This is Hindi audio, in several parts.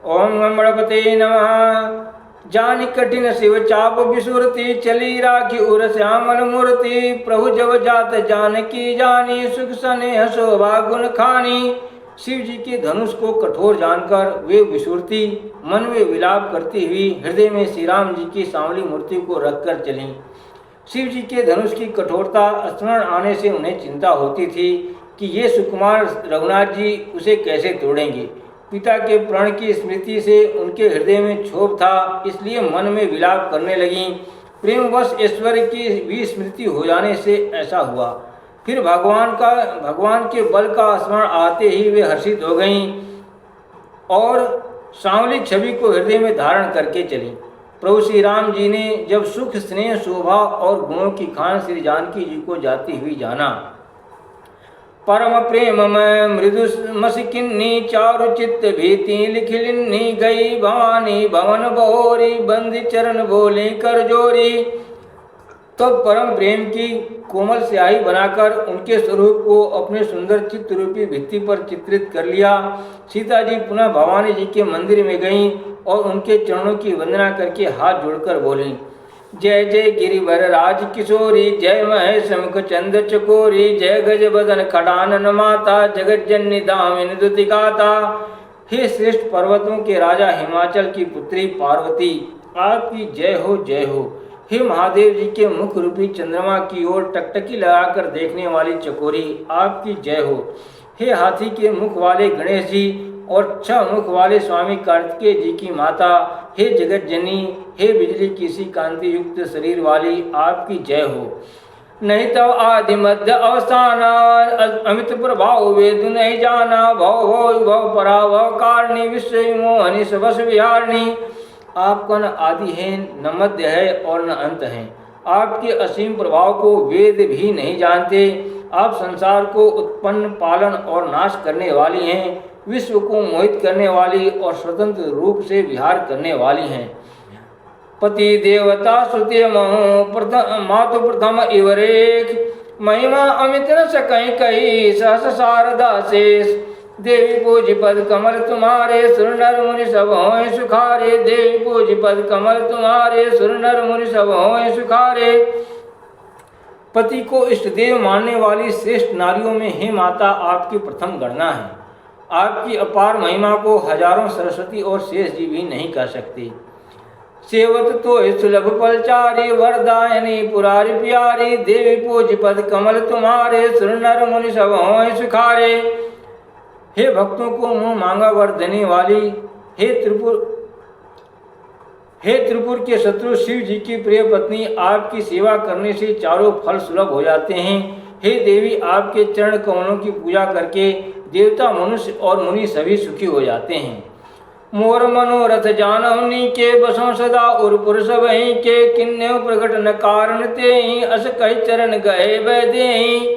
ओम गणपते नमः। जानि कठिन शिव चाप विसुरति, चली राखी उर श्यामल मूर्ति। प्रभु जब जात जानकी जानी, सुख स्नेह शोभा गुण खानी। शिव जी के धनुष को कठोर जानकर वे विसुरती मन में विलाप करती हुई हृदय में श्री राम जी की सांवली मूर्ति को रखकर चलीं। शिव जी के धनुष की कठोरता स्मरण आने से उन्हें चिंता होती थी कि ये सुकुमार रघुनाथ जी उसे कैसे तोड़ेंगे। पिता के प्रण की स्मृति से उनके हृदय में क्षोभ था, इसलिए मन में विलाप करने लगीं। प्रेमवश ऐश्वर्य की भी स्मृति हो जाने से ऐसा हुआ। फिर भगवान के बल का स्मरण आते ही वे हर्षित हो गईं और सांवली छवि को हृदय में धारण करके चलीं। प्रभु श्री राम जी ने जब सुख स्नेह शोभा और गुणों की खान श्री जानकी जी को जाती हुई जाना, परम प्रेम में मृदु मसिकिन्नी, चारु चित्त भीति लिखिलिन्नी। गई भवानी भवन बहोरी, बंदी चरण बोले कर जोरी। तब परम प्रेम की कोमल स्याही बनाकर उनके स्वरूप को अपने सुंदर चित्त रूपी भित्ति पर चित्रित कर लिया। सीता जी पुनः भवानी जी के मंदिर में गईं और उनके चरणों की वंदना करके हाथ जोड़कर बोलीं, जय जय गिरिवर राज किशोरी, जय महेश मुख चंद चकोरी। जय गज बदन खडानन माता, जगत जननी दामिनी दुति गाता। हे श्रेष्ठ पर्वतों के राजा हिमाचल की पुत्री पार्वती, आपकी जय हो जय हो। हे महादेव जी के मुख रूपी चंद्रमा की ओर टकटकी लगाकर देखने वाली चकोरी, आपकी जय हो। हे हाथी के मुख वाले गणेश जी और 6 मुख वाले स्वामी कार्तिकेय जी की माता, हे जगत जननी, हे बिजली की सी कांति युक्त शरीर वाली, आपकी जय हो। नहीं तब आदि मध्य अवसान, अमित प्रभाव वेद नहीं जाना। भव भव भव पराभव कारणी, विश्व मोहनी सबस विहारणी। आपका न आदि है, न मध्य है और न अंत है। आपके असीम प्रभाव को वेद भी नहीं जानते। आप संसार को उत्पन्न पालन और नाश करने वाली हैं, विश्व को मोहित करने वाली और स्वतंत्र रूप से विहार करने वाली हैं। पति देवता श्रुति मातु प्रथम इवरेख, महिमा अमित न सकई कही सहस शारदा शेष। देवी पूज पद कमल तुम्हारे, सुर नर मुनि सब होए सुखारे। देवी पूज पद कमल तुम्हारे, सुर नर मुनि सब होए सुखारे। पति को इष्ट देव मानने वाली श्रेष्ठ नारियों में हे माता आपकी प्रथम गणना है। आपकी अपार महिमा को हजारों सरस्वती और शेष जी भी नहीं कह सकते। सेवत तो सुलभ पलचारी, वरदायनी पुरारी प्यारी। देवी पूज पद कमल तुम्हारे, सुर नर मुनि सब होए सुखारे। हे भक्तों को मुँह मांगा वर देने वाली, हे त्रिपुर के शत्रु शिव जी की प्रिय पत्नी, आपकी सेवा करने से चारों फल सुलभ हो जाते हैं। हे देवी, आपके चरण कमलों की पूजा करके देवता मनुष्य और मुनि सभी सुखी हो जाते हैं। मोर मनोरथ जानवनी के, बसों सदा उर पुरुष वहीं के। किन्ने प्रकट न कारण ते ही, अस कही चरण गए वैदेही।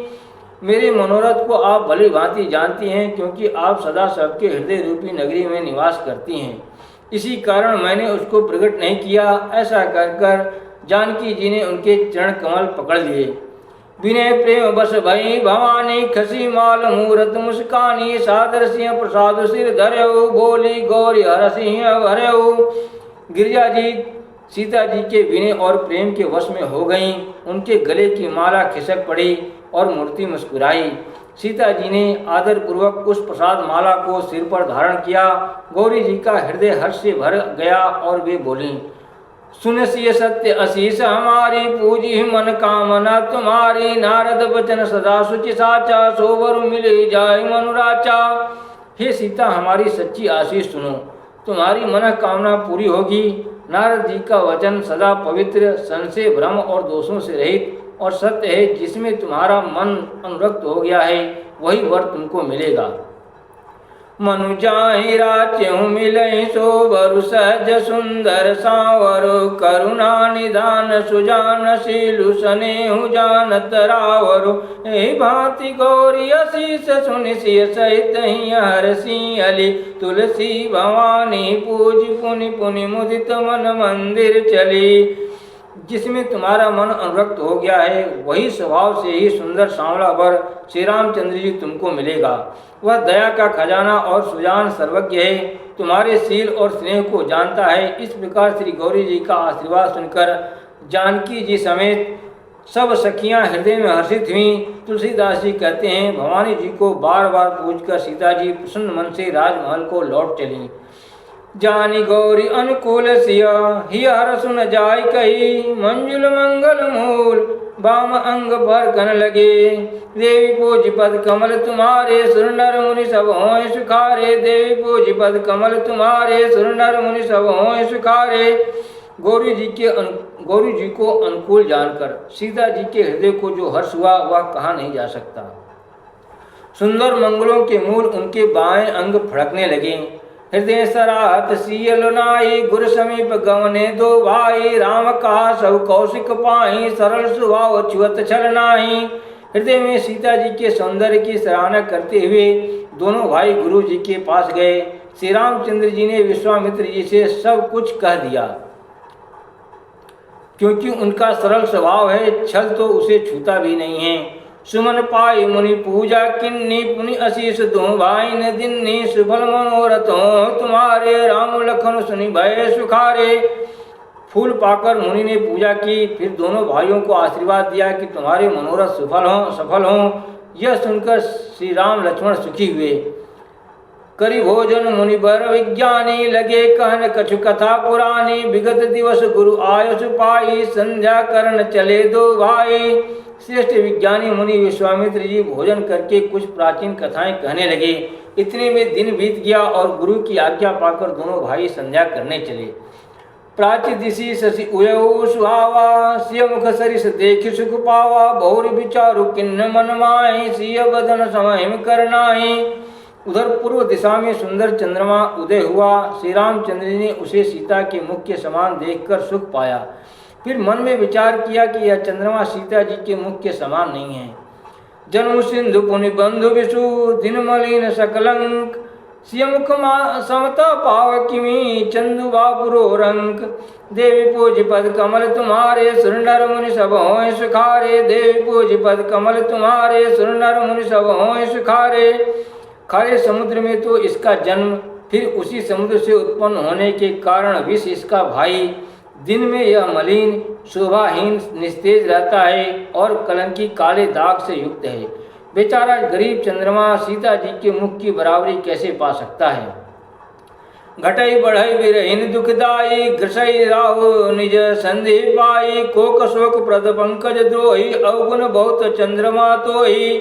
मेरे मनोरथ को आप भली भांति जानती हैं, क्योंकि आप सदा सबके हृदय रूपी नगरी में निवास करती हैं। इसी कारण मैंने उसको प्रकट नहीं किया। ऐसा कर कर जानकी जी ने उनके चरण कमल पकड़ लिए। विनय प्रेम बस भई भवानी, खसी माल मूरत मुस्कानी। सादर सिंह प्रसाद सिर धर्यो, बोली गौरी हर सिंह हर्यो। गिरिजा जी सीता जी के विनय और प्रेम के वश में हो गईं। उनके गले की माला खिसक पड़ी और मूर्ति मुस्कुराई। सीता जी ने आदर पूर्वक उस प्रसाद माला को सिर पर धारण किया। गौरी जी का हृदय हर्ष से भर गया और वे बोली, सुन सिय सत्य अशीष हमारी, पूजी मन कामना तुम्हारी। नारद बचन सदा सुचि साचा, सोवर मिले जाय मनुराचा। हे सीता, हमारी सच्ची आशीष सुनो, तुम्हारी मन कामना पूरी होगी। नारद जी का वचन सदा पवित्र, संशय भ्रम और दोषों से रहित और सत्य है। जिसमें तुम्हारा मन अनुरक्त हो गया है वही वर तुमको मिलेगा। मनु जाहि राच्यहु मिलहि, सोबरु सहज सुंदर सांवर। करुणा निधान सुजान, शीलु स्नेहु जानत रावर। एहि भांति गौरी असीस सुनि सिय सहित हरसि अली। तुलसी भवानी पूज पुनि पुनि मुदित मन मंदिर चली। जिसमें तुम्हारा मन अनुरक्त हो गया है, वही स्वभाव से ही सुंदर सांवला वर श्री रामचंद्र जी तुमको मिलेगा। वह दया का खजाना और सुजान सर्वज्ञ है, तुम्हारे शील और स्नेह को जानता है। इस प्रकार श्री गौरी जी का आशीर्वाद सुनकर जानकी जी समेत सब सखियां हृदय में हर्षित हुईं। तुलसीदास जी कहते हैं, भवानी जी को बार बार पूजकर सीता जी प्रसन्न मन से राजमहल को लौट चली। जानी गौरी अनुकूल सिया ही हर सुन जाय कही, मंजुल मंगल मूल बाम अंग पर कन लगे। देवी पूज पद कमल तुम्हारे, सुर नर मुनि सब होय सुखारे। देवी पूज पद कमल तुम्हारे, सुर नर मुनि सब होय सुखारे। गौरी जी को अनुकूल जानकर सीता जी के हृदय को जो हर्ष हुआ वह कहा नहीं जा सकता। सुंदर मंगलों के मूल उनके बाएं अंग फड़कने लगे। हृदय सराहत सियल नाई, गुर समीप गवने दो भाई। राम कहा सब कौशिक पाई, सरल स्वभाव अछुअत छल नाही। हृदय में सीता जी के सौंदर्य की सराहना करते हुए दोनों भाई गुरु जी के पास गए। श्री रामचंद्र जी ने विश्वामित्र जी से सब कुछ कह दिया, क्योंकि उनका सरल स्वभाव है, छल तो उसे छूता भी नहीं है। सुमन पाई मुनि पूजा किन्नी, पुनि अशीष दो भाई न दिन्नी। सुफल मनोरथ हो तुम्हारे, राम लखन सुनि भय सुखारे। फूल पाकर मुनि ने पूजा की, फिर दोनों भाइयों को आशीर्वाद दिया कि तुम्हारे मनोरथ सफल हों। यह सुनकर श्री राम लक्ष्मण सुखी हुए। करी भोजन मुनि बर विज्ञानी, लगे कहन कछु कथा पुरानी। विगत दिवस गुरु आयुष पाई, संध्या करन चले दो भाई। श्रेष्ठ विज्ञानी मुनि विश्वामित्र जी भोजन करके कुछ प्राचीन कथाएं कहने लगे। इतने में दिन बीत गया और गुरु की आज्ञा पाकर दोनों भाई संध्या करने चले। प्राची दिशि शशि उयऊ सुहावा, सिय मुख सरिस देख सुख पावा। बहुर विचारु किन्न मन माहि, सिय बदन समहिम करनाहि। उधर पूर्व दिशा में सुंदर चंद्रमा उदय हुआ। श्री रामचंद्र जी ने उसे सीता के मुख के समान देखकर सुख पाया। फिर मन में विचार किया कि यह चंद्रमा सीता जी के मुख के समान नहीं है। जन्म सिंधु पुनि बंधु विषु, दिन मलिन सकलंक। सिय मुख समता पाव किमी, चंदु बापुरो रंक। देवी पूज पद कमल तुम्हारे, सुर नर मुनि सब होय सुखारे। देवी पूज पद कमल तुम्हारे, सुर नर मुनि सब होय सुखारे। खारे समुद्र में तो इसका जन्म, फिर उसी समुद्र से उत्पन्न होने के कारण विष इसका भाई। दिन में यह मलिन शोभाहीन निस्तेज रहता है और कलंकी काले दाग से युक्त है। बेचारा गरीब चंद्रमा सीता जी के मुख की बराबरी कैसे पा सकता है। घटई बढ़ई विरहीन दुखदाई, घृषई राहु निज संधि पाई। कोक शोक प्रद पंकज द्रोही, अवगुण बहुत चंद्रमा तो ही।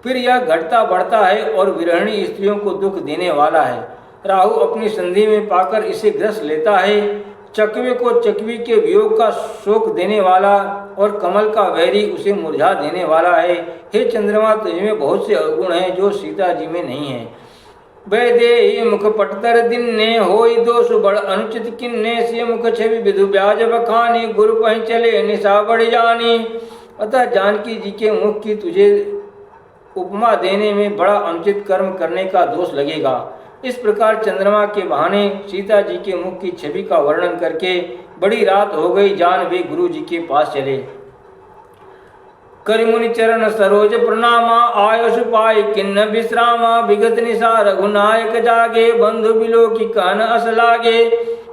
फिर यह घटता बढ़ता है और विरहिणी स्त्रियों को दुख देने वाला है। राहु अपनी संधि में पाकर इसे ग्रस लेता है। चकवे को चकवी के वियोग का शोक देने वाला और कमल का वैरी उसे मुरझा देने वाला है। हे चंद्रमा, तुझमें बहुत से अवगुण हैं जो सीता जी में नहीं है। वैदेही मुख पटतर दिन्ने, होई दोष बड़ अनुचित किन्ने। सिय मुख छवि विधु ब्याज बखानी, गुरु पहि चले निशा बढ़ जानी। अतः जानकी जी के मुख की तुझे उपमा देने में बड़ा अनुचित कर्म करने का दोष लगेगा। इस प्रकार चंद्रमा के बहाने सीता जी के मुख की छवि का वर्णन करके बड़ी रात हो गई जान वे गुरु जी के पास चले। करिमुनि चरण सरोज प्रणामा, आयुष पाई किन्न विश्रामा। विगत निशा रघुनायक जागे, बंधु बिलो की कहन अस लागे।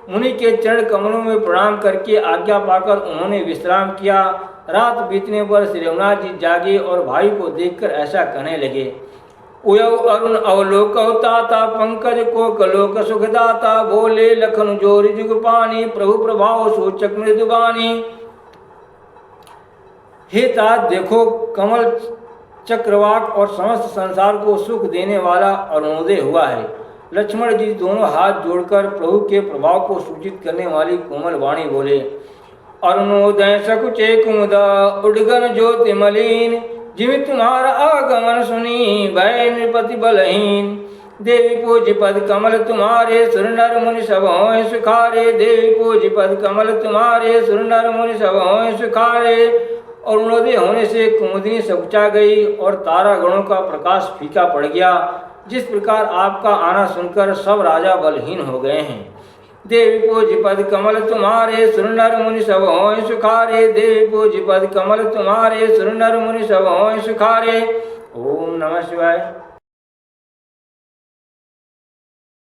मुनि के चरण कमलों में प्रणाम करके आज्ञा पाकर उन्होंने विश्राम किया। रात बीतने पर श्री रघुनाथ जी जागे और भाई को देखकर ऐसा कहने लगे। उयव अरुण अवलोकता, पंकज को कलोक सुखदाता। बोले लखन जोर जुग पानी, प्रभु प्रभाव सूचक मृदुबानी। हे तात, देखो कमल चक्रवाक और समस्त संसार को सुख देने वाला अरुणोदय हुआ है। लक्ष्मण जी दोनों हाथ जोड़कर प्रभु के प्रभाव को सूचित करने वाली कोमल वाणी बोले। अरुणोदय सकुचे कुमुदा, उडगन ज्योति मलिन। जिमि तुम्हारा आगमन सुनी, भय नृपति बलहीन। देवी पूज पद कमल तुम्हारे, सुर नर मुनि सब होय सुखारे। देवी पूज पद कमल तुम्हारे, सुर नर मुनि सब होय सुखारे। अरुणोदय होने से कुमुदिनी सकुचा गई और तारा गणों का प्रकाश फीका पड़ गया। जिस प्रकार आपका आना सुनकर सब राजा बलहीन हो गए हैं, देवी पूज पद कमल तुम्हारे सुर नर मुनि सब होय सुखारे। देवी पूज पद कमल तुम्हारे सुर नर मुनि सब होय सुखारे। ओम नमः शिवाय।